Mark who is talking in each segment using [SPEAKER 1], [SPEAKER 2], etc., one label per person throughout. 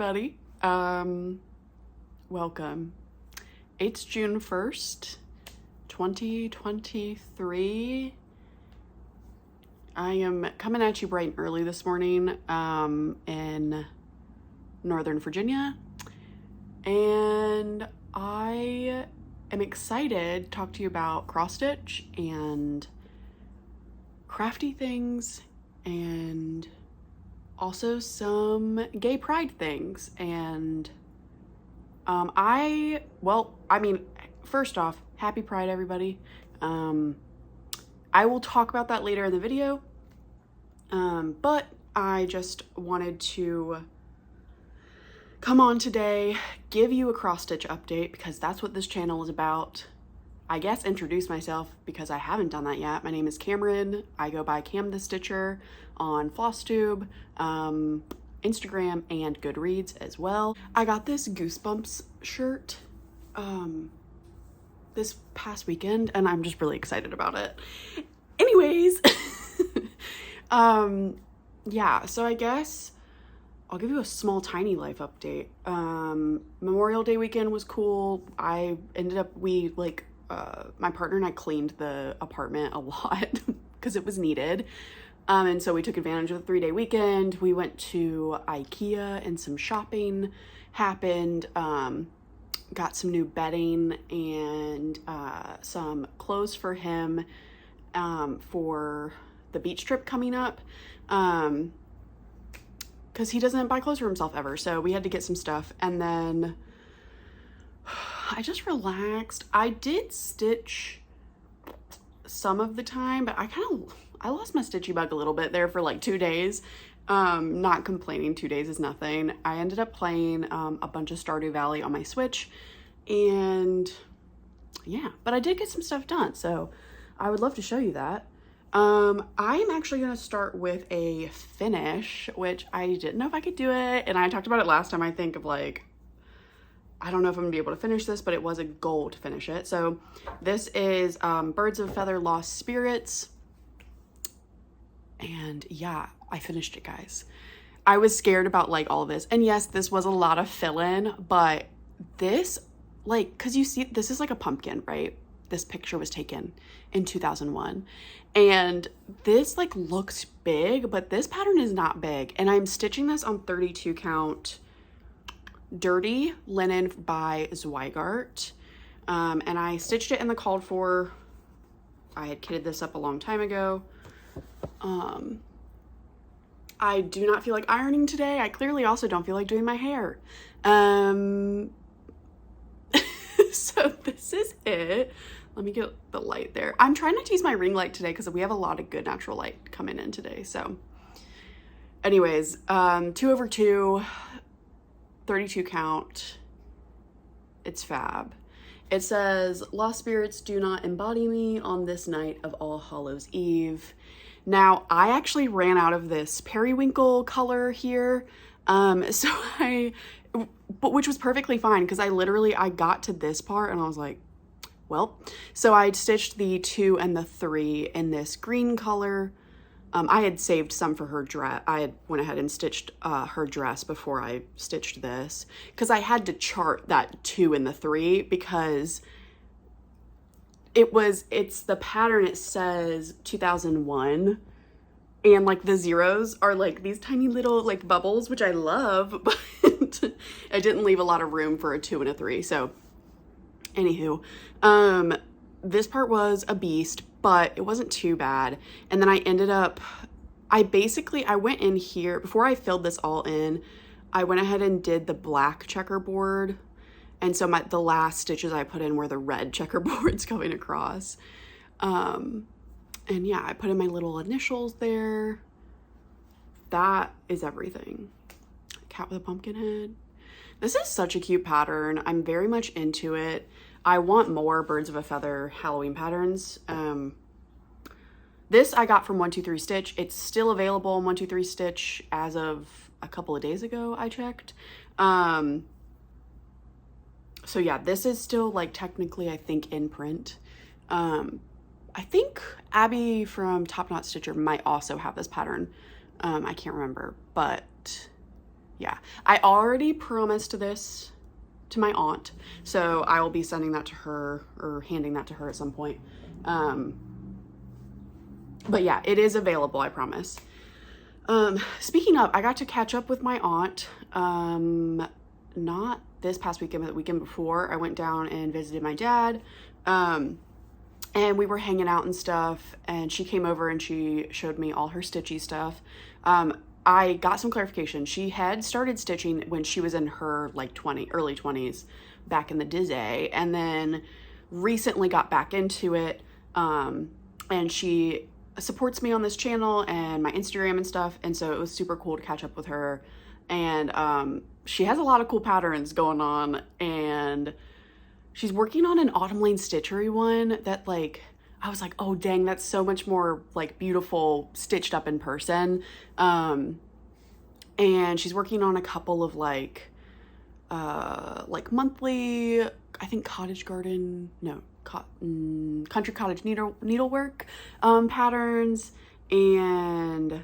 [SPEAKER 1] everybody. Welcome. It's June 1st, 2023. I am coming at you bright and early this morning in Northern Virginia, and I am excited to talk to you about cross stitch and crafty things and also some gay pride things. And first off, happy Pride, everybody. I will talk about that later in the video, but I just wanted to come on today, give you a cross stitch update because that's what this channel is about. I guess introduce myself because I haven't done that yet. My name is Cameron. I go by Cam the Stitcher on Flosstube, Instagram, and Goodreads as well. I got this Goosebumps shirt this past weekend and I'm just really excited about it. Anyways, yeah, so I guess I'll give you a small tiny life update. Memorial Day weekend was cool. I ended up, my partner and I cleaned the apartment a lot because it was needed. And so we took advantage of the 3-day weekend. We went to Ikea and some shopping happened. Got some new bedding and some clothes for him for the beach trip coming up. Because he doesn't buy clothes for himself ever. So we had to get some stuff. And then I just relaxed. I did stitch some of the time, but I lost my stitchy bug a little bit there for like 2 days. Not complaining, 2 days is nothing. I ended up playing a bunch of Stardew Valley on my Switch, and yeah, but I did get some stuff done, so I would love to show you that. I am actually going to start with a finish, which I didn't know if I could do it, and I talked about it last time, I think, of like, I don't know if I'm gonna be able to finish this, but it was a goal to finish it. So this is Birds of a Feather Lost Spirits. And yeah, I finished it, guys. I was scared about like all of this. And yes, this was a lot of fill-in, but this, like, cause you see, this is like a pumpkin, right? This picture was taken in 2001. And this like looks big, but this pattern is not big. And I'm stitching this on 32 count Dirty Linen by Zweigart. And I stitched it in the called for. I had kitted this up a long time ago. I do not feel like ironing today. I clearly also don't feel like doing my hair. So this is it. Let me get the light there. I'm trying not to use my ring light today because we have a lot of good natural light coming in today. So anyways, 2/2, 32 count. It's fab. It says, "Lost spirits do not embody me on this night of All Hallows Eve." Now, I actually ran out of this periwinkle color here, which was perfectly fine because I got to this part and I was like, well, so I stitched the 2 and the 3 in this green color. I had saved some for her dress. I had went ahead and stitched her dress before I stitched this because I had to chart that 2 and the 3 because it's the pattern. It says 2001 and like the zeros are like these tiny little like bubbles, which I love, but I didn't leave a lot of room for a 2 and a 3. So anywho, this part was a beast, but it wasn't too bad. And then I ended up, I went in here, before I filled this all in, I went ahead and did the black checkerboard. And so the last stitches I put in were the red checkerboards going across. And yeah, I put in my little initials there. That is everything. Cat with a pumpkin head. This is such a cute pattern. I'm very much into it. I want more Birds of a Feather Halloween patterns. This I got from 123 Stitch. It's still available on 123 Stitch as of a couple of days ago, I checked. So yeah, this is still like technically, I think, in print. I think Abby from Top Knot Stitcher might also have this pattern. I can't remember, but Yeah, I already promised this to my aunt, so I will be sending that to her or handing that to her at some point. But yeah, it is available, I promise. Speaking of, I got to catch up with my aunt, not this past weekend, but the weekend before. I went down and visited my dad, and we were hanging out and stuff, and she came over and she showed me all her stitchy stuff. I got some clarification. She had started stitching when she was in her like early 20s back in the day, and then recently got back into it, and she supports me on this channel and my Instagram and stuff, and so it was super cool to catch up with her. And she has a lot of cool patterns going on, and she's working on an Autumn Lane Stitchery one that, like, I was like, oh dang, that's so much more like beautiful stitched up in person. And she's working on a couple of like monthly, I think Country Cottage needlework patterns, and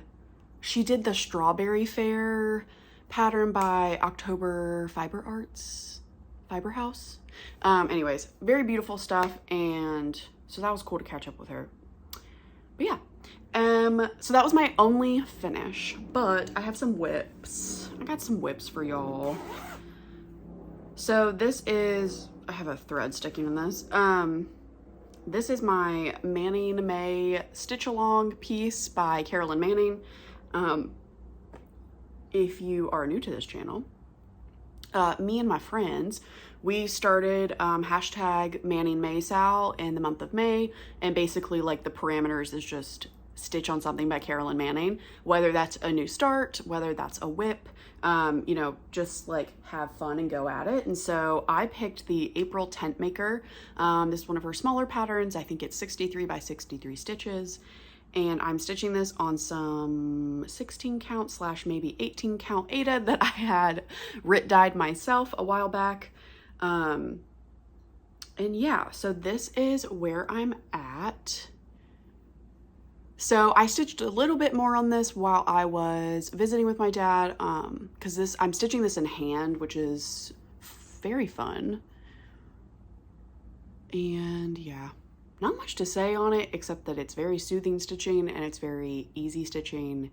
[SPEAKER 1] she did the Strawberry Fair pattern by October Fiber House. Anyways, very beautiful stuff, and so that was cool to catch up with her. But yeah, so that was my only finish, but I have some whips. I got some whips for y'all. So this is, I have a thread sticking in this. This is my Manning May Stitch Along piece by Carolyn Manning. If you are new to this channel, me and my friends, we started hashtag Manning May Sal in the month of May, and basically like the parameters is just stitch on something by Carolyn Manning, whether that's a new start, whether that's a whip, you know, just like have fun and go at it. And so I picked the April Tent Maker. This is one of her smaller patterns. I think it's 63 by 63 stitches. And I'm stitching this on some 16 count / maybe 18 count Aida that I had dyed myself a while back. And yeah, so this is where I'm at. So I stitched a little bit more on this while I was visiting with my dad, because I'm stitching this in hand, which is very fun. And yeah, not much to say on it except that it's very soothing stitching and it's very easy stitching,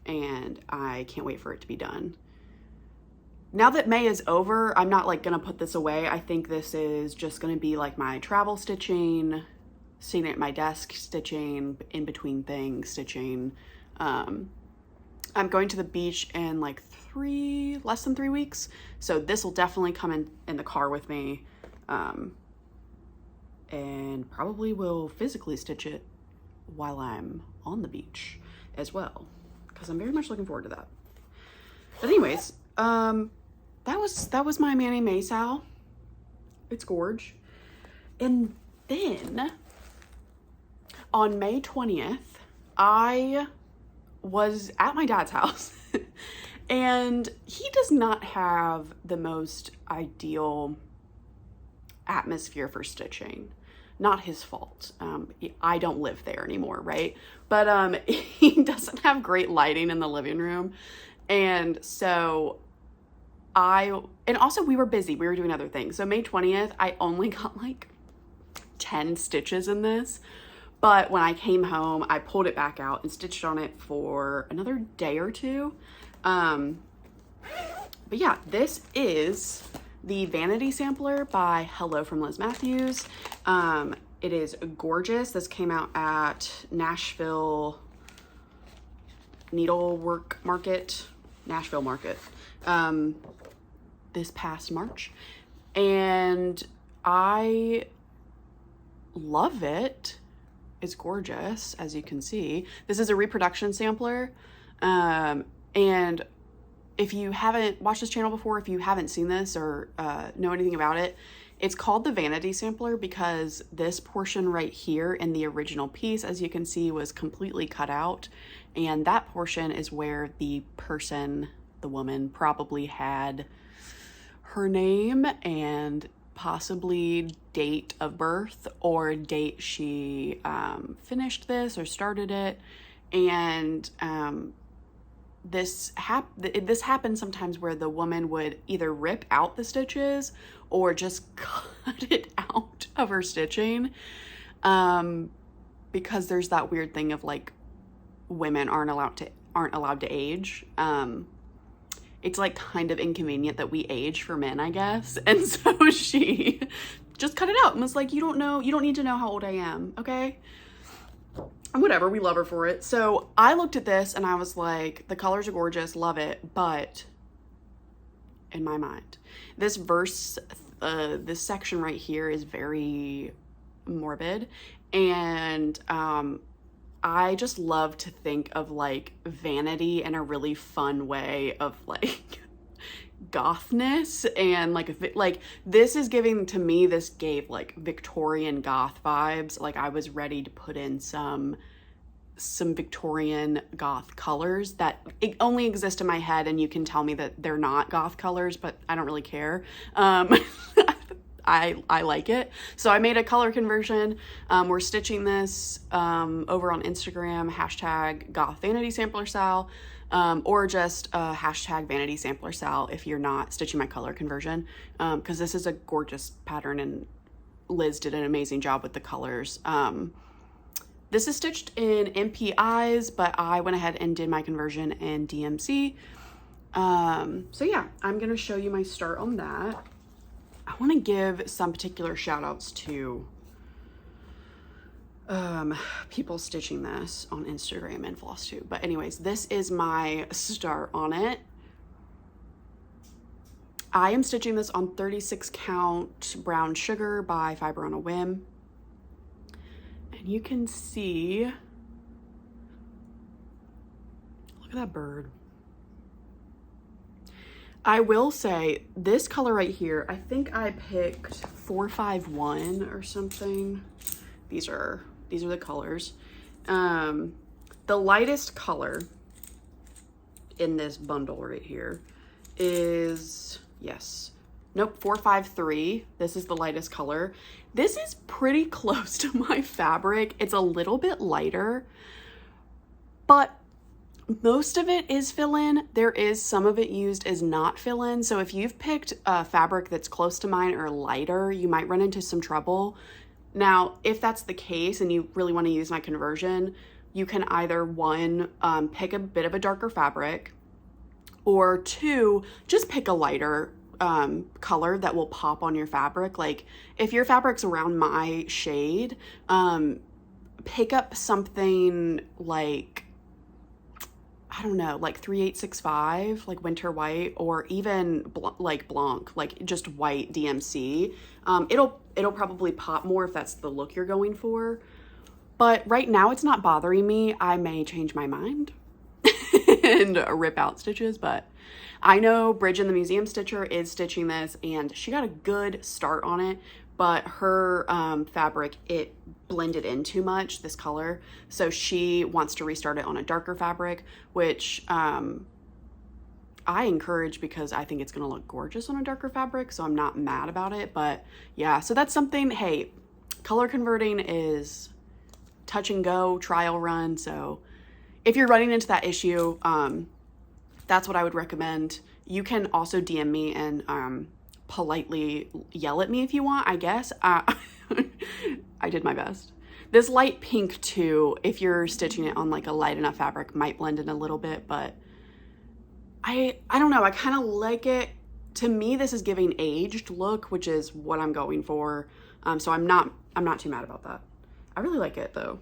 [SPEAKER 1] and I can't wait for it to be done. Now that May is over, I'm not like gonna put this away. I think this is just gonna be like my travel stitching, sitting at my desk stitching, in between things stitching. I'm going to the beach in like less than 3 weeks, so this will definitely come in the car with me, and probably will physically stitch it while I'm on the beach as well, because I'm very much looking forward to that. But anyways, that was my Manning May Sal. It's gorge. And then on May 20th, I was at my dad's house and he does not have the most ideal atmosphere for stitching. Not his fault. I don't live there anymore, right? But he doesn't have great lighting in the living room. And so and also we were busy. We were doing other things. So May 20th, I only got like 10 stitches in this. But when I came home, I pulled it back out and stitched on it for another day or two. But yeah, this is the Vanity sampler by Hello from Liz Matthews. It is gorgeous. This came out at Nashville Needlework Market, Nashville Market, this past March. And I love it. It's gorgeous, as you can see. This is a reproduction sampler. And if you haven't watched this channel before, if you haven't seen this or know anything about it, it's called the Vanity sampler because this portion right here in the original piece, as you can see, was completely cut out. And that portion is where the person, the woman, probably had her name and possibly date of birth or date she finished this or started it. And this happens sometimes where the woman would either rip out the stitches or just cut it out of her stitching, because there's that weird thing of like women aren't allowed to age. It's like kind of inconvenient that we age for men, I guess. And so she just cut it out and was like, you don't need to know how old I am, okay? And whatever, we love her for it. So I looked at this and I was like, the colors are gorgeous, love it, but in my mind, this section right here is very morbid, and I just love to think of like Vanity in a really fun way of like gothness, and like this is giving to me, this gave like Victorian goth vibes. Like I was ready to put in some Victorian goth colors that only exist in my head, and you can tell me that they're not goth colors, but I don't really care. I like it. So I made a color conversion. We're stitching this over on Instagram, hashtag Goth Vanity Sampler Sal, or just hashtag Vanity Sampler Sal if you're not stitching my color conversion, because this is a gorgeous pattern and Liz did an amazing job with the colors. This is stitched in MPIs, but I went ahead and did my conversion in DMC. So yeah, I'm gonna show you my start on that. I want to give some particular shout outs to people stitching this on Instagram and Flosstube. But anyways, this is my start on it. I am stitching this on 36 count brown sugar by Fiber on a Whim. And you can see, look at that bird. I will say this color right here, I think I picked 451 or something. These are the colors. The lightest color in this bundle right here is, yes, nope, 453. This is the lightest color. This is pretty close to my fabric. It's a little bit lighter, but most of it is fill-in. There is some of it used as not fill-in. So if you've picked a fabric that's close to mine or lighter, you might run into some trouble. Now, if that's the case and you really want to use my conversion, you can either one, pick a bit of a darker fabric, or two, just pick a lighter color that will pop on your fabric. Like if your fabric's around my shade, pick up something like, I don't know, like 3865, like winter white, or even like Blanc, like just white DMC. It'll probably pop more if that's the look you're going for. But right now it's not bothering me. I may change my mind and rip out stitches, but I know Bridget, the museum stitcher, is stitching this and she got a good start on it, but her fabric, it blended in too much, this color. So she wants to restart it on a darker fabric, which I encourage because I think it's gonna look gorgeous on a darker fabric, so I'm not mad about it. But yeah, so that's something, hey, color converting is touch and go, trial run. So if you're running into that issue, that's what I would recommend. You can also DM me and politely yell at me if you want, I guess. I did my best. This light pink too, if you're stitching it on like a light enough fabric, might blend in a little bit, but I don't know, I kind of like it. To me, this is giving aged look, which is what I'm going for. So I'm not too mad about that. I really like it though.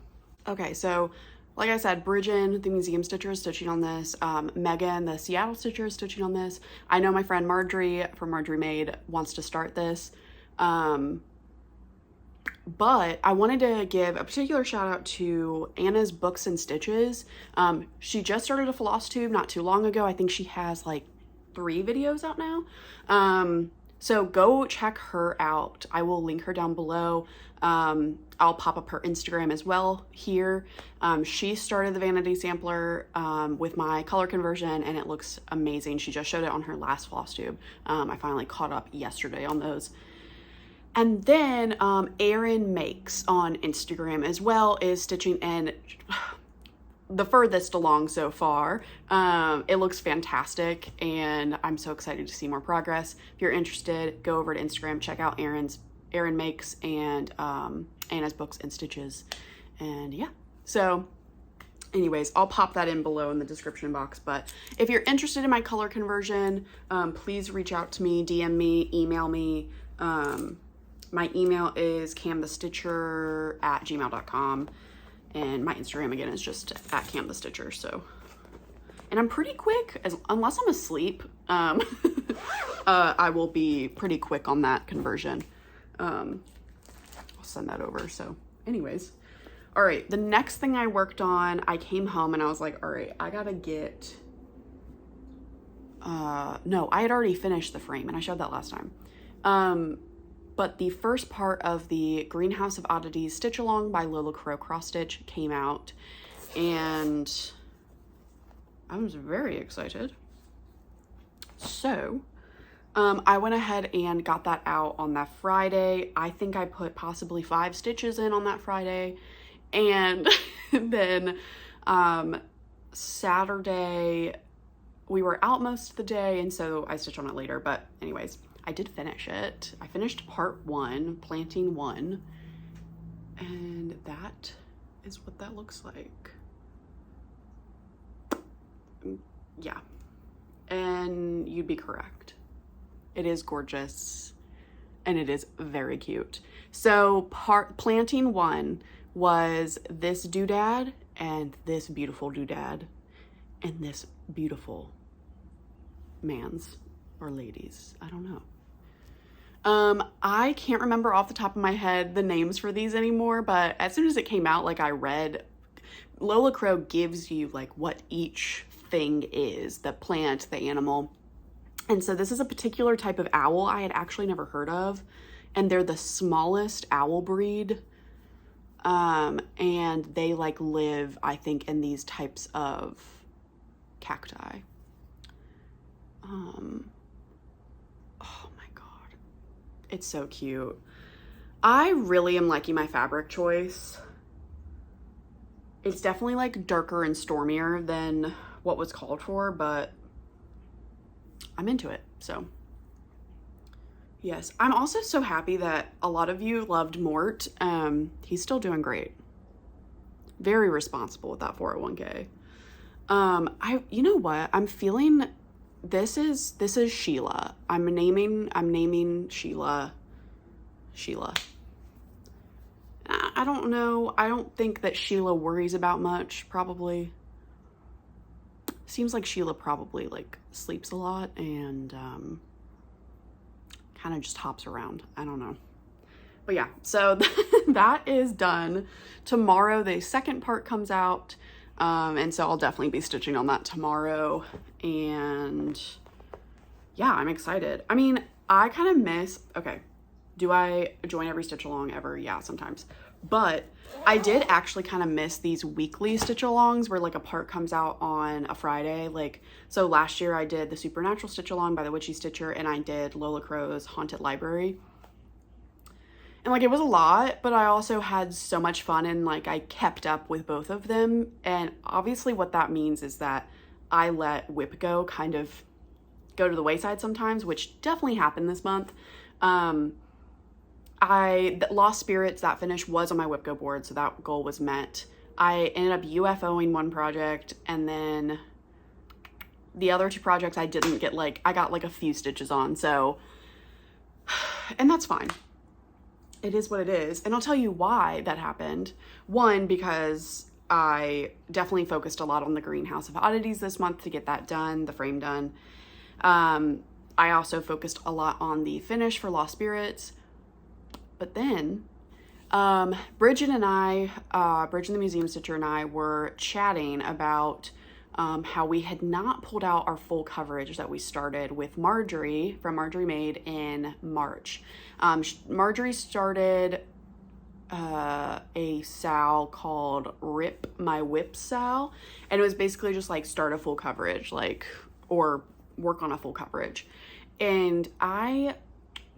[SPEAKER 1] Okay, so like I said, Bridget, the museum stitcher, is stitching on this. Megan, the Seattle stitcher, is stitching on this. I know my friend Marjorie from Marjorie Made wants to start this. But I wanted to give a particular shout out to Anna's Books and Stitches. She just started a Flosstube not too long ago. I think she has like 3 videos out now. So go check her out. I will link her down below. I'll pop up her Instagram as well here. She started the Vanity Sampler with my color conversion and it looks amazing. She just showed it on her last Flosstube. I finally caught up yesterday on those. And then Erin Makes on Instagram as well is stitching, and the furthest along so far. It looks fantastic, and I'm so excited to see more progress. If you're interested, go over to Instagram, check out Erin Makes and Anna's Books and Stitches. And yeah, so anyways, I'll pop that in below in the description box. But if you're interested in my color conversion, please reach out to me, DM me, email me. My email is camthestitcher@gmail.com, and my Instagram again is just @camthestitcher. So, and I'm pretty quick, unless I'm asleep. I will be pretty quick on that conversion. I'll send that over. So, anyways. All right, the next thing I worked on, I came home and I was like, all right, I gotta get, no, I had already finished the frame and I showed that last time. But the first part of the Greenhouse of Oddities Stitch Along by Lola Crow Cross Stitch came out, and I was very excited. So, I went ahead and got that out on that Friday. I think I put possibly 5 stitches in on that Friday. And then Saturday, we were out most of the day, and so I stitched on it later. But anyways, I did finish it. I finished part 1, planting 1, and that is what that looks like. Yeah, and you'd be correct. It is gorgeous, and it is very cute. So planting 1 was this doodad and this beautiful doodad and this beautiful man's or ladies, I don't know. I can't remember off the top of my head the names for these anymore, but as soon as it came out, like I read, Lola Crow gives you like what each thing is, the plant, the animal. And so this is a particular type of owl I had actually never heard of, and they're the smallest owl breed. And they like live, I think, in these types of cacti. Oh my God. It's so cute. I really am liking my fabric choice. It's definitely like darker and stormier than what was called for, but I'm into it, so. Yes, I'm also so happy that a lot of you loved Mort. He's still doing great. Very responsible with that 401k. You know what? I'm feeling this is Sheila. I'm naming Sheila. I don't know. I don't think that Sheila worries about much, probably. Seems like Sheila probably like sleeps a lot and kind of just hops around. I don't know. But yeah, so that is done. Tomorrow, the second part comes out. And so I'll definitely be stitching on that tomorrow. And yeah, I'm excited. I mean, I kind of miss, okay, do I join every stitch along ever? Yeah, sometimes. But I did actually kind of miss these weekly stitch alongs where like a part comes out on a Friday. Like, so last year I did the Supernatural Stitch Along by the Witchy Stitcher, and I did Lola Crow's Haunted Library. And like, it was a lot, but I also had so much fun, and like I kept up with both of them. And obviously what that means is that I let Whip Go kind of go to the wayside sometimes, which definitely happened this month. Lost Spirits, that finish was on my Whip Go board, so that goal was met. I ended up UFOing one project, and then the other 2 projects I didn't get, like, I got like a few stitches on, so, and that's fine. It is what it is. And I'll tell you why that happened. One, because I definitely focused a lot on the Greenhouse of Oddities this month to get that done, the frame done. I also focused a lot on the finish for Lost Spirits. But then, Bridget and I, Bridget the Museum Stitcher and I were chatting about how we had not pulled out our full coverage that we started with Marjorie from Marjorie Made in March. Marjorie started a SAL called Rip My Whip SAL, and it was basically just like start a full coverage, like, or work on a full coverage. And I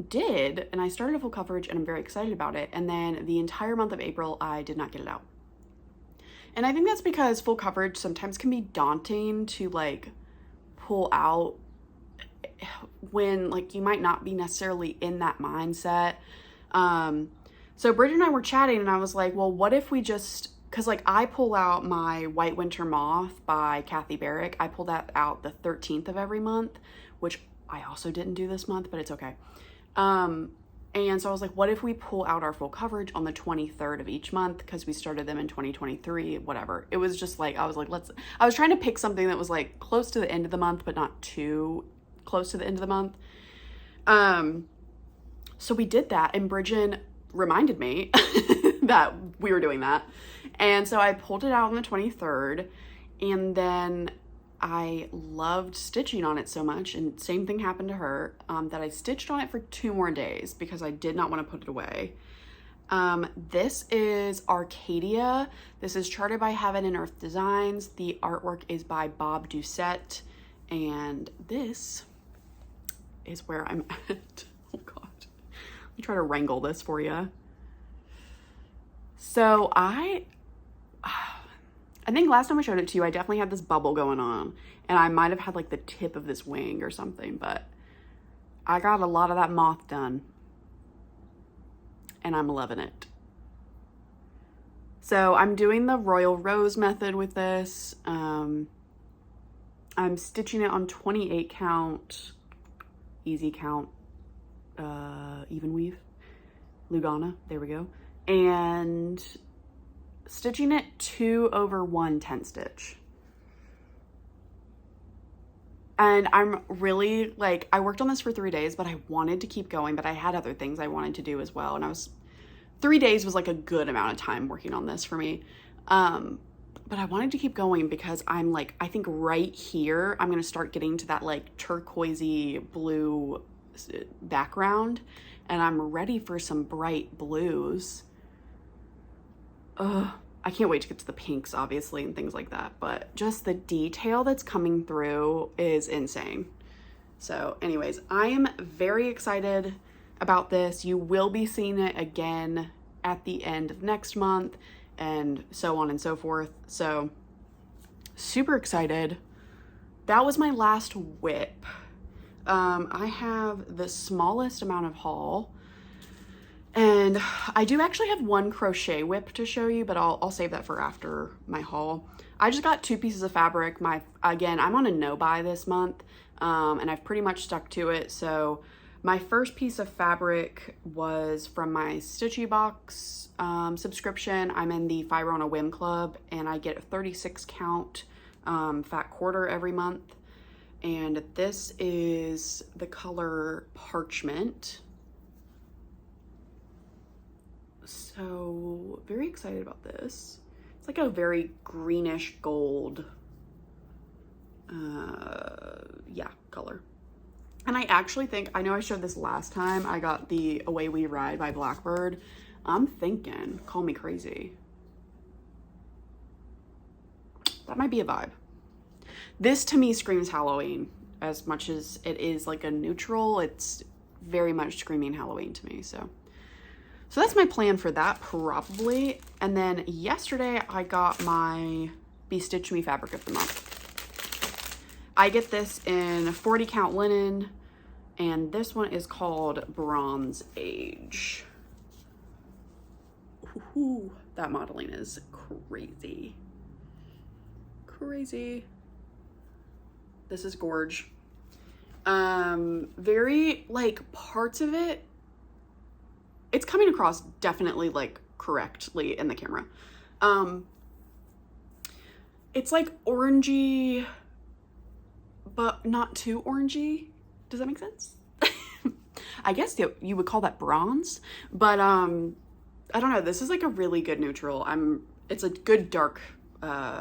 [SPEAKER 1] did, and I started a full coverage, and I'm very excited about it. And then the entire month of April, I did not get it out. And I think that's because full coverage sometimes can be daunting to like pull out when like you might not be necessarily in that mindset. So Bridget and I were chatting and I was like, well, what if we just, cause like I pull out my White Winter Moth by Kathy Barrick. I pull that out the 13th of every month, which I also didn't do this month, but it's okay. And so I was like, what if we pull out our full coverage on the 23rd of each month? Cause we started them in 2023, whatever. It was just like, I was like, I was trying to pick something that was like close to the end of the month, but not too close to the end of the month. So we did that, and Bridget reminded me that we were doing that. And so I pulled it out on the 23rd, and then I loved stitching on it so much, and same thing happened to her, that I stitched on it for 2 more days because I did not want to put it away. This is Arcadia. This is charted by Heaven and Earth Designs. The artwork is by Bob Doucette, and this is where I'm at. Oh God. Let me try to wrangle this for you. So I think last time I showed it to you, I definitely had this bubble going on, and I might have had like the tip of this wing or something, but I got a lot of that moth done, and I'm loving it. So I'm doing the Royal Rose method with this. I'm stitching it on 28 count, easy count, even weave, Lugana, there we go. And stitching it 2 over 1 10 stitch. And I'm really like, I worked on this for 3 days, but I wanted to keep going, but I had other things I wanted to do as well. And 3 days was like a good amount of time working on this for me. But I wanted to keep going because I'm like, I think right here, I'm going to start getting to that like turquoisey blue background, and I'm ready for some bright blues. I can't wait to get to the pinks, obviously, and things like that, but just the detail that's coming through is insane. So anyways, I am very excited about this. You will be seeing it again at the end of next month, and so on and so forth. So super excited. That was my last whip. I have the smallest amount of haul, and I do actually have 1 crochet whip to show you, but I'll save that for after my haul. I just got 2 pieces of fabric. Again, I'm on a no buy this month, and I've pretty much stuck to it. So my first piece of fabric was from my Stitchy Box subscription. I'm in the Fire on a Whim Club, and I get a 36 count fat quarter every month. And this is the color Parchment. So very excited about this. It's like a very greenish gold, yeah, color. And I actually think, I know I showed this last time, I got the Away We Ride by Blackbird. I'm thinking, call me crazy, that might be a vibe. This to me screams Halloween. As much as it is like a neutral, it's very much screaming Halloween to me. So that's my plan for that, probably. And then yesterday I got my Be Stitch Me fabric of the month. I get this in 40 count linen, and this one is called Bronze Age. Ooh, that modeling is crazy. Crazy. This is gorge. Very like parts of it, it's coming across definitely like correctly in the camera. It's like orangey, but not too orangey. Does that make sense? I guess you would call that bronze, but I don't know. This is like a really good neutral. It's a good dark,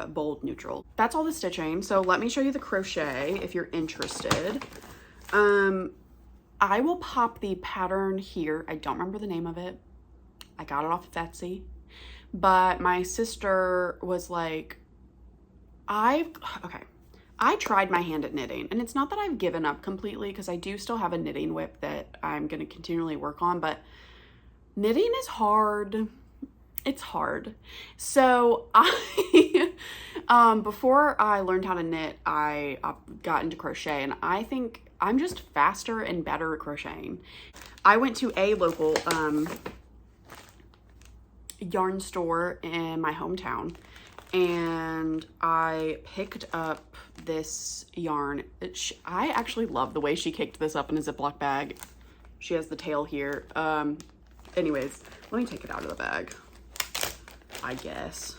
[SPEAKER 1] bold neutral. That's all the stitching. So let me show you the crochet if you're interested. I will pop the pattern here. I don't remember the name of it. I got it off of Etsy, but my sister was like, I tried my hand at knitting, and it's not that I've given up completely, because I do still have a knitting whip that I'm going to continually work on, but knitting is hard. It's hard. So before I learned how to knit, I got into crochet, and I think I'm just faster and better at crocheting. I went to a local yarn store in my hometown, and I picked up this yarn. I actually love the way she caked this up in a Ziploc bag. She has the tail here. Anyways, let me take it out of the bag, I guess.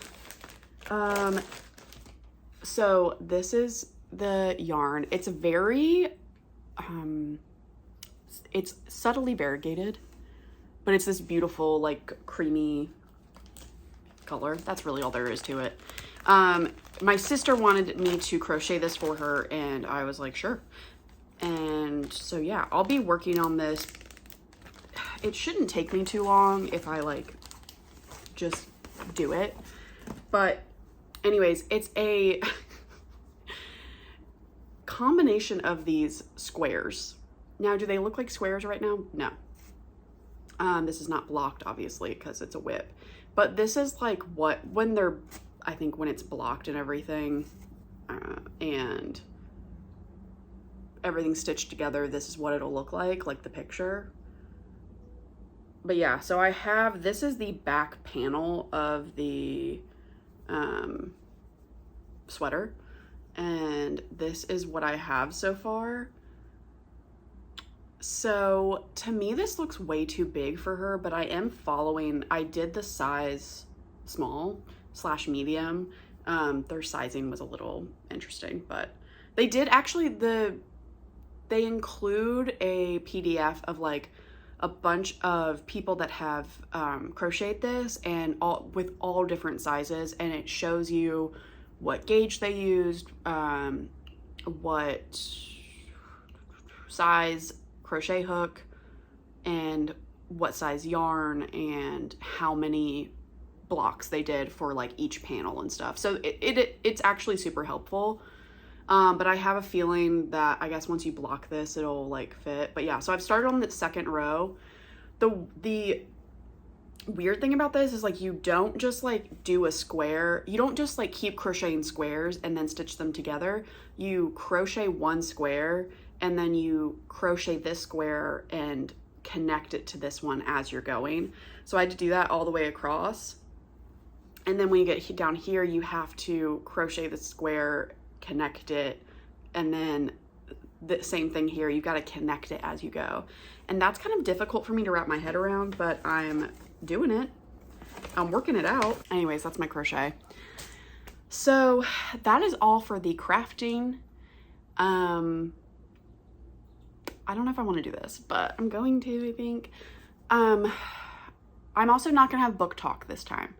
[SPEAKER 1] So this is the yarn. It's very, it's subtly variegated, but it's this beautiful, like, creamy color. That's really all there is to it. My sister wanted me to crochet this for her, and I was like, sure. And so, yeah, I'll be working on this. It shouldn't take me too long if I, like, just do it. But anyways, it's a combination of these squares. Now, do they look like squares right now? No. This is not blocked, obviously, because it's a whip. But this is like what, when they're, I think when it's blocked and everything, and everything's stitched together, this is what it'll look like the picture. But yeah, so I have, this is the back panel of the sweater, and this is what I have so far. So to me, this looks way too big for her, but I am following, I did the size small / medium. Their sizing was a little interesting, but they did actually, they include a PDF of like a bunch of people that have crocheted this, and with all different sizes, and it shows you what gauge they used, what size crochet hook, and what size yarn, and how many blocks they did for like each panel and stuff. So it's actually super helpful. But I have a feeling that I guess once you block this, it'll like fit. But yeah, so I've started on the second row. The weird thing about this is like, you don't just like do a square. You don't just like keep crocheting squares and then stitch them together. You crochet one square, and then you crochet this square and connect it to this one as you're going. So I had to do that all the way across. And then when you get down here, you have to crochet the square, connect it, and then the same thing here, you got to connect it as you go. And that's kind of difficult for me to wrap my head around, but I'm doing it. I'm working it out. Anyways, that's my crochet. So that is all for the crafting. I don't know if I want to do this, but I'm going to, I think. I'm also not going to have book talk this time.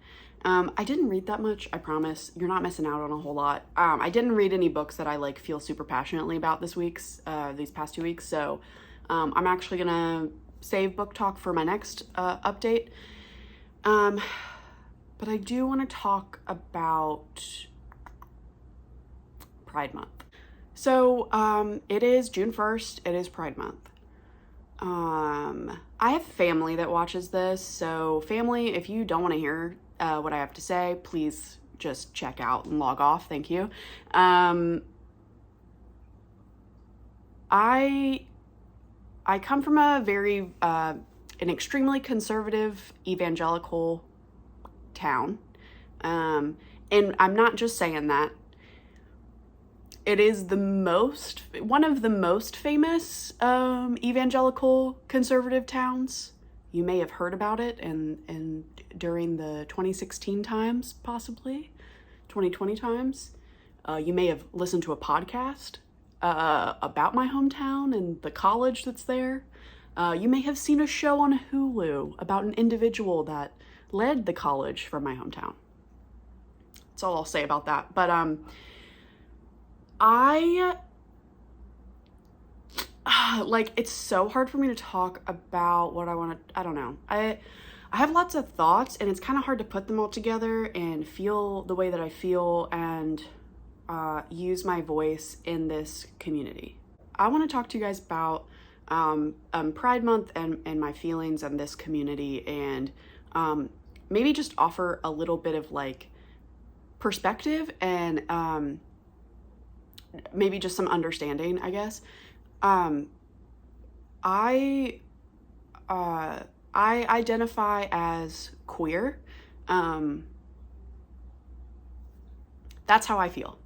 [SPEAKER 1] I didn't read that much, I promise. You're not missing out on a whole lot. I didn't read any books that I like feel super passionately about these past 2 weeks. So I'm actually gonna save book talk for my next update. But I do want to talk about Pride Month. So it is June 1st. It is Pride Month. I have family that watches this. So family, if you don't want to hear what I have to say, please just check out and log off. Thank you. I come from a very, an extremely conservative evangelical town. And I'm not just saying that. It is one of the most famous evangelical conservative towns. You may have heard about it and during the 2016 times, possibly 2020 times. You may have listened to a podcast about my hometown and the college that's there. You may have seen a show on Hulu about an individual that led the college from my hometown. That's all I'll say about that. But like, it's so hard for me to talk about what I want to, I don't know. I have lots of thoughts, and it's kind of hard to put them all together and feel the way that I feel and use my voice in this community. I want to talk to you guys about Pride Month and my feelings on this community, and maybe just offer a little bit of like perspective and maybe just some understanding, I guess. I identify as queer. That's how I feel.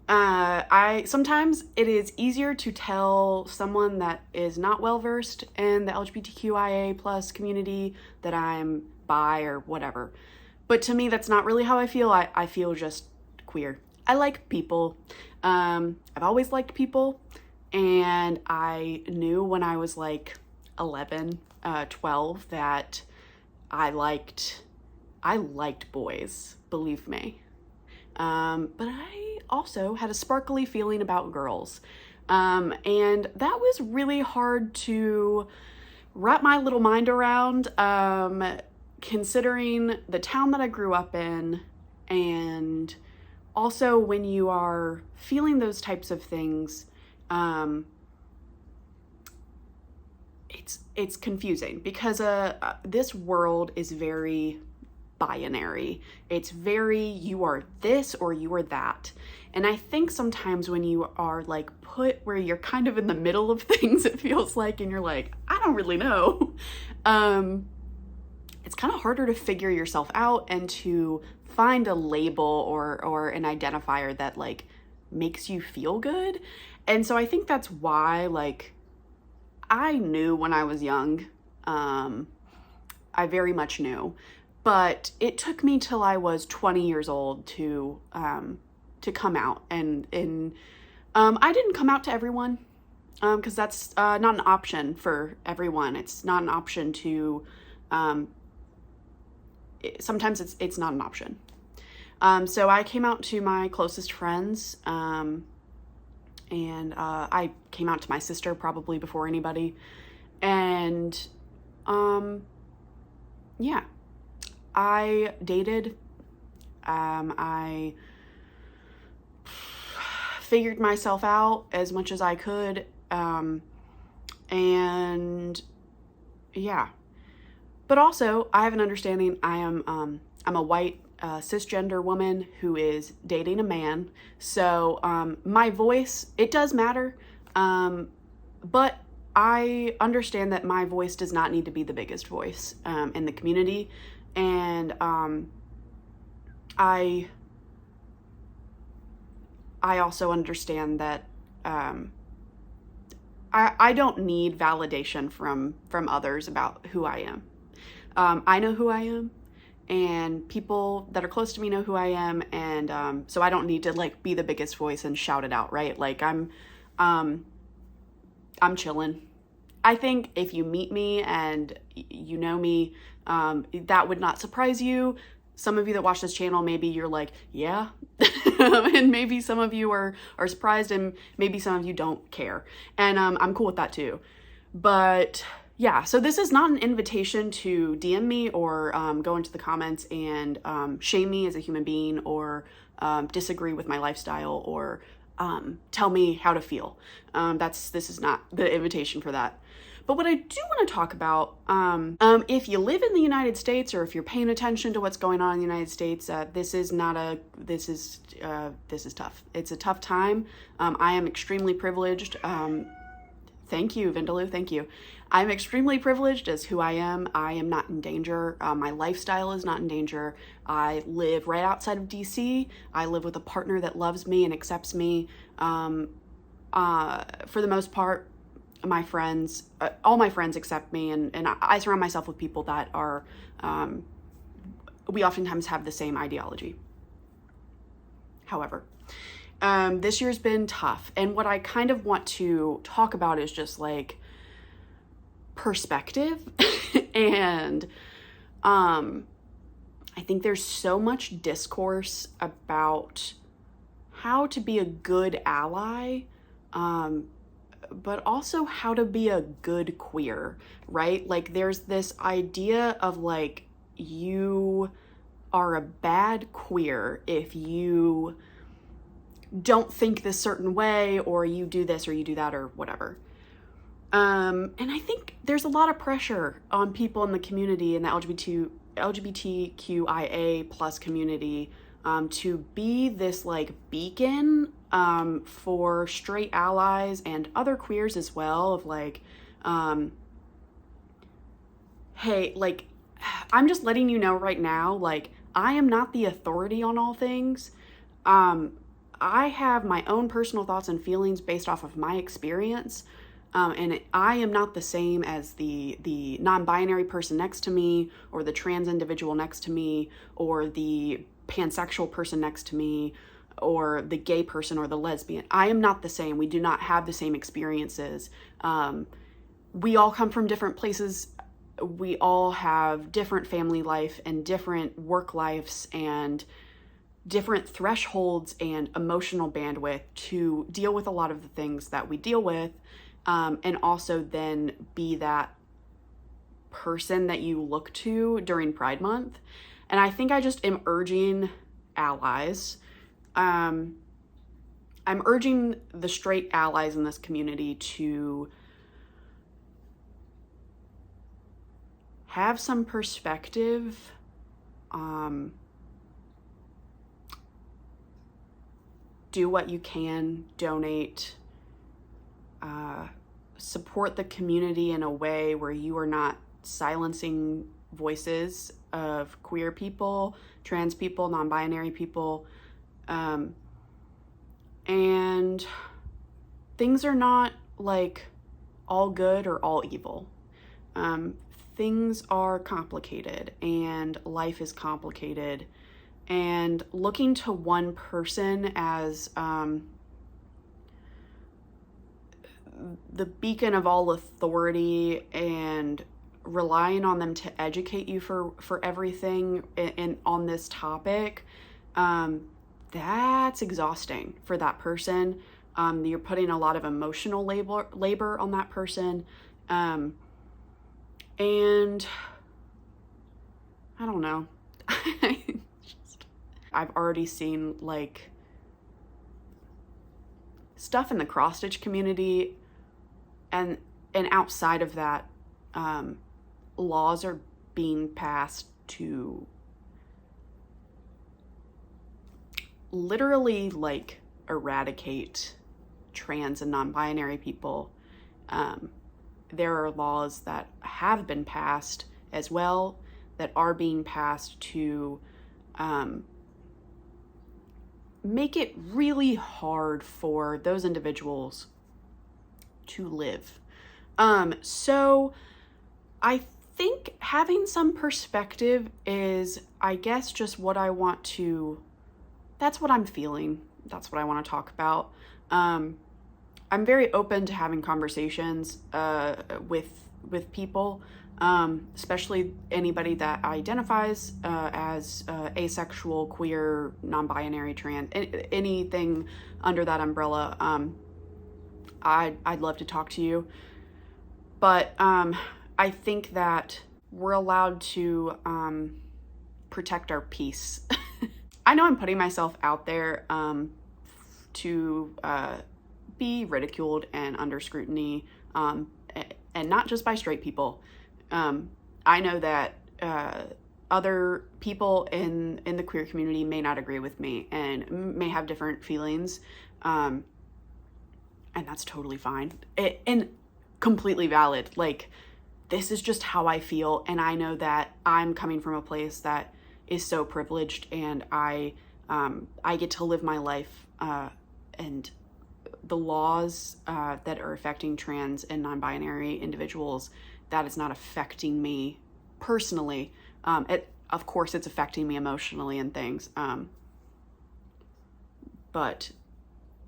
[SPEAKER 1] Sometimes it is easier to tell someone that is not well versed in the LGBTQIA plus community that I'm bi or whatever. But to me, that's not really how I feel. I feel just queer. I like people. I've always liked people. And I knew when I was like 11, 12 that I liked boys, believe me. But I also had a sparkly feeling about girls. And that was really hard to wrap my little mind around, considering the town that I grew up in, and also when you are feeling those types of things, it's confusing because this world is very binary. It's very, you are this or you are that. And I think sometimes when you are like put where you're kind of in the middle of things, it feels like, and you're like, I don't really know. It's kind of harder to figure yourself out and to find a label or an identifier that like makes you feel good. And so I think that's why, like, I knew when I was young, I very much knew, but it took me till I was 20 years old to come out, and I didn't come out to everyone, because that's not an option for everyone. It's not an option to, sometimes it's not an option. So I came out to my closest friends, and I came out to my sister probably before anybody. And yeah, I dated. I figured myself out as much as I could. And yeah, but also I have an understanding. I'm a white cisgender woman who is dating a man. So my voice, it does matter. But I understand that my voice does not need to be the biggest voice in the community. And I also understand that I don't need validation from others about who I am. I know who I am, and people that are close to me know who I am, and so I don't need to like be the biggest voice and shout it out, right? Like I'm chilling. I think if you meet me and you know me, that would not surprise you. Some of you that watch this channel, maybe you're like, yeah, and maybe some of you are surprised, and maybe some of you don't care, and I'm cool with that too. But yeah, so this is not an invitation to DM me or go into the comments and shame me as a human being, or disagree with my lifestyle, or tell me how to feel. This is not the invitation for that. But what I do want to talk about, if you live in the United States, or if you're paying attention to what's going on in the United States, this is tough. It's a tough time. I am extremely privileged. Thank you, Vindaloo. Thank you. I'm extremely privileged as who I am. I am not in danger. My lifestyle is not in danger. I live right outside of DC. I live with a partner that loves me and accepts me. For the most part, my friends, all my friends accept me, and I surround myself with people that are, we oftentimes have the same ideology. However, this year's been tough, and what I kind of want to talk about is just like perspective. And I think there's so much discourse about how to be a good ally, but also how to be a good queer, right? Like there's this idea of like, you are a bad queer if you don't think this certain way, or you do this or you do that or whatever. And I think there's a lot of pressure on people in the community, in the LGBTQIA plus community to be this like beacon for straight allies and other queers as well, of like, hey, like, I'm just letting you know right now, like, I am not the authority on all things. I have my own personal thoughts and feelings based off of my experience. And I am not the same as the non-binary person next to me, or the trans individual next to me, or the pansexual person next to me, or the gay person, or the lesbian. I am not the same. We do not have the same experiences. We all come from different places. We all have different family life and different work lives and different thresholds and emotional bandwidth to deal with a lot of the things that we deal with. And also then be that person that you look to during Pride Month. And I think I just am urging allies. I'm urging the straight allies in this community to have some perspective. Do what you can, donate, support the community in a way where you are not silencing voices of queer people, trans people, non-binary people. And things are not like all good or all evil. Things are complicated and life is complicated, and looking to one person as the beacon of all authority and relying on them to educate you for everything and on this topic, that's exhausting for that person. You're putting a lot of emotional labor on that person. And I don't know. I've already seen like stuff in the cross stitch community and outside of that, laws are being passed to literally like eradicate trans and non-binary people. There are laws that have been passed as well that are being passed to make it really hard for those individuals to live. So I think having some perspective is, I guess, just what I want to, that's what I'm feeling. That's what I want to talk about. I'm very open to having conversations with people, especially anybody that identifies as asexual, queer, non-binary, trans, anything under that umbrella. I'd love to talk to you, but I think that we're allowed to protect our peace. I know I'm putting myself out there to be ridiculed and under scrutiny, and not just by straight people. I know that other people in the queer community may not agree with me and may have different feelings, and that's totally fine and completely valid. Like, this is just how I feel, and I know that I'm coming from a place that is so privileged, and I get to live my life, and the laws that are affecting trans and non-binary individuals, that is not affecting me personally. Of course, it's affecting me emotionally and things. But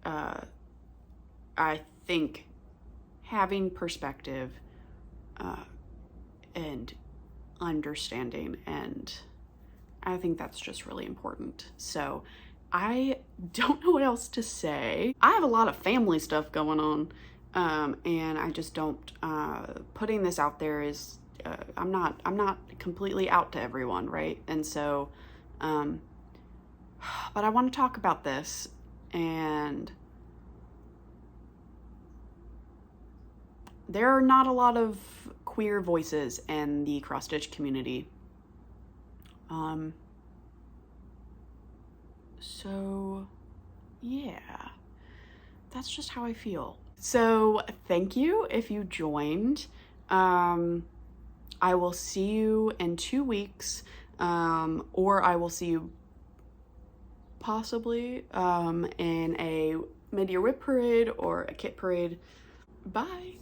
[SPEAKER 1] I think having perspective and understanding, and I think that's just really important. So I don't know what else to say. I have a lot of family stuff going on, and I just don't, putting this out there is, I'm not completely out to everyone, right? And so, but I want to talk about this, and there are not a lot of queer voices in the cross-stitch community. So yeah, that's just how I feel. So thank you if you joined. I will see you in 2 weeks, or I will see you possibly in a mid-year whip parade or a kit parade. Bye.